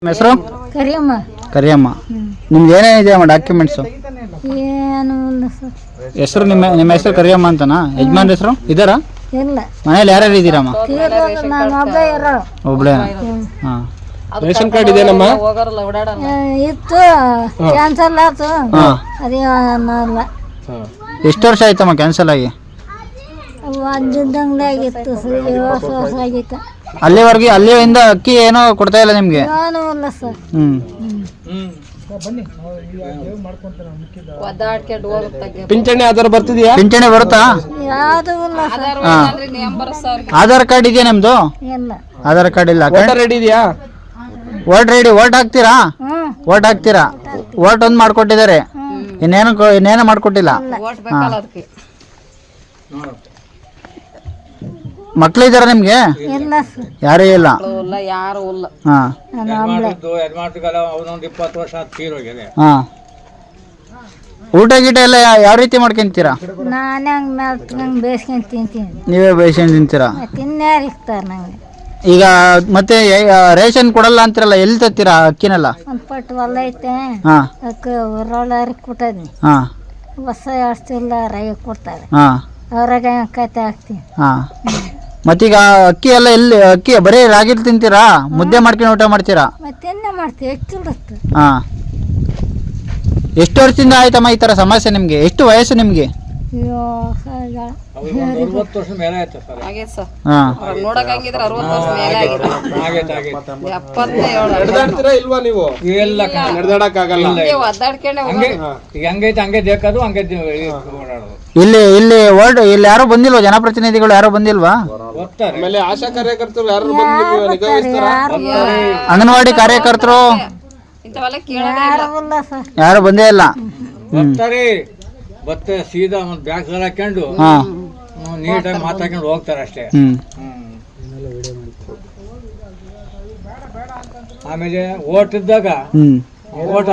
ನಿಮ್ಮ ಹೆಸರು? ಕರಿಯಮ್ಮ. ಕರಿಯಮ್ಮ. ನಿಮ್ದು ಏನೇನಿದೆ ಅಮ್ಮ ಡಾಕ್ಯುಮೆಂಟ್ಸು? ಏನು ಇಲ್ಲ ಸರ್. ಹೆಸರು ನಿಮ್ಮ ಹೆಸರು ಕರಿಯಮ್ಮ ಅಂತನಾ? ಯಜಮಾನ್ ಹೆಸರು ಇದ್ದಾರಾ? ಇಲ್ಲ. ಮನೇಲಿ ಯಾರ್ಯಾರು ಇದ್ದೀರಮ್ಮ? ನಾನು ಒಬ್ಬ ಇರೋ. ಒಬ್ಳೆ? ಹಾಂ. ರೇಷನ್ ಕಾರ್ಡ್ ಇದೆಯಮ್ಮ? ಇತ್ತು, ಕ್ಯಾನ್ಸಲ್ ಆಯ್ತು. ಹಾಂ. ಅದೇ ಅನ್ನಲ್ಲ. ಎಷ್ಟು ವರ್ಷ ಆಯ್ತಮ್ಮ ಕ್ಯಾನ್ಸಲ್ ಆಗಿ? ಅದ್ದಿದ್ದಂಗೆ ಆಗಿತ್ತು ಸರ್, 7 ವರ್ಷ ಆಗಿತ್ತು. ಅಲ್ಲಿಂದ ಅಕ್ಕಿ ಏನೋ ಕೊಡ್ತಾ ಇಲ್ಲ ನಿಮಗೆ? ಏನೂ ಇಲ್ಲ ಸರ್. ಪಿಂಚಣಿ ಆಧಾರ ಬರ್ತಿದ್ಯಾ? ಪಿಂಚಣಿ ಬರುತ್ತಾ? ಯಾವುದು ಇಲ್ಲ ಸರ್. ಆಧಾರ್ ಕಾರ್ಡ್ ಇದೆಯಾ ನಿಮ್ದು? ಇಲ್ಲ. ಆಧಾರ್ ಕಾರ್ಡ್ ಇಲ್ಲ. ವೋಟರ್ ಐಡಿ ಇದೆಯಾ? Vote ready. ವೋಟ್ ಹಾಕ್ತೀರಾ? ಹ್ಞೂ. ವೋಟ್ ಹಾಕ್ತೀರಾ? ವೋಟ್ ಒಂದು ಮಾಡ್ಕೊಟ್ಟಿದ್ದಾರೆ, ಇನ್ನೇನು ಮಾಡ್ಕೊಟ್ಟಿಲ್ಲ. ಮಕ್ಳಿದಾರ ನಿಮ್ಗೆ? ಇಲ್ಲ ಸರ್. ಯಾರೇ ಇಲ್ಲ. ಹಾ ನಾನು ಒಬ್ಳೆ. ಹಾ. ಊಟ ಗೀಟ ಎಲ್ಲ ಯಾವ ರೀತಿ ಮಾಡ್ಕೊಂತೀರಾ? ನಾನೇ ಹಂಗೆ ಮೆಲ್ತ್ಕಂಗೆ ಬೇಯಿಸ್ಕೊಂಡು ತಿಂತೀನಿ. ನೀವೇ ಬೇಯಿಸ್ಕೊಂಡು ತಿಂತೀರಾ? ತಿನ್ಯಾರು ಇರ್ತಾರೆ ನಂಗೆ. ಈಗ ಮತ್ತೆ ರೇಷನ್ ಕೊಡಲ್ಲ ಅಂತಿರಲ್ಲ, ಎಲ್ಲಿ ತತ್ತೀರಾ ಅಕ್ಕಿನೆಲ್ಲ? ಒಂದು ಪಟ್ಟು ಹೊಲ ಐತೆ, ಹಾ ಅದಕ್ಕೆ ಉರೋಳರಿಗೆ ಕೊಟ್ಟಿದ್ನಿ. ಹಾ ಹೊಸ ಅಷ್ಟಿಲ್ಲ ರೈಗೆ ಕೊಡ್ತಾರೆ, ಹಾ ಅವ್ರಾಗ ಕತೆ ಹಾಕ್ತೀನಿ. ಹಾ. ಮತ್ತೀಗ ಅಕ್ಕಿ ಎಲ್ಲ ಅಕ್ಕಿ ಬರೀ ರಾಗಿ ತಿಂತೀರಾ? ಮುದ್ದೆ ಮಾಡ್ಕೊಂಡು ಊಟ ಮಾಡ್ತೀರಾ? ಮತ್ತೆನ್ನೇ ಮಾಡ್ತೀವಿ, ಹೆಚ್ಚಿರುತ್ತೆ. ಹಾ. ಎಷ್ಟು ವರ್ಷದಿಂದ ಆಯ್ತಮ್ಮ ಈ ತರ ಸಮಸ್ಯೆ ನಿಮ್ಗೆ? ಎಷ್ಟು ವಯಸ್ಸು ನಿಮ್ಗೆ? ಅಯ್ಯೋ ನಡೆದಾಡ್ತೀರಾ ಇಲ್ವಾ ನೀವು? ನಡೆದಾಡಕ್ಕಾಗಲ್ಲ. ಇಲ್ಲಿ ಯಾರು ಬಂದಿಲ್ವಾ? ಜನಪ್ರತಿನಿಧಿಗಳು ಯಾರು ಬಂದಿಲ್ವಾ? ಆಮೇಲೆ ಆಶಾ ಕಾರ್ಯಕರ್ತರು ಯಾರು ಬಂದು ನಿಗಾಯಿಸ್ತಾರ? ಅಂಗನವಾಡಿ ಕಾರ್ಯಕರ್ತರು ಯಾರಿಲ್ಲ ಸರ್. ಯಾರು ಬಂದೇ ಇಲ್ಲ. ಮತ್ತೆ ಸೀದಾ ಒಂದು ಬ್ಯಾಗ್ ಹಾಕೊಂಡು ನೀಟಾಗಿ ಮಾತಾಡ್ಕೊಂಡು ಹೋಗ್ತಾರೆ ಅಷ್ಟೇ. ಆಮೇಲೆ ಓಟ್ ಇದ್ದಾಗ ಓಟ್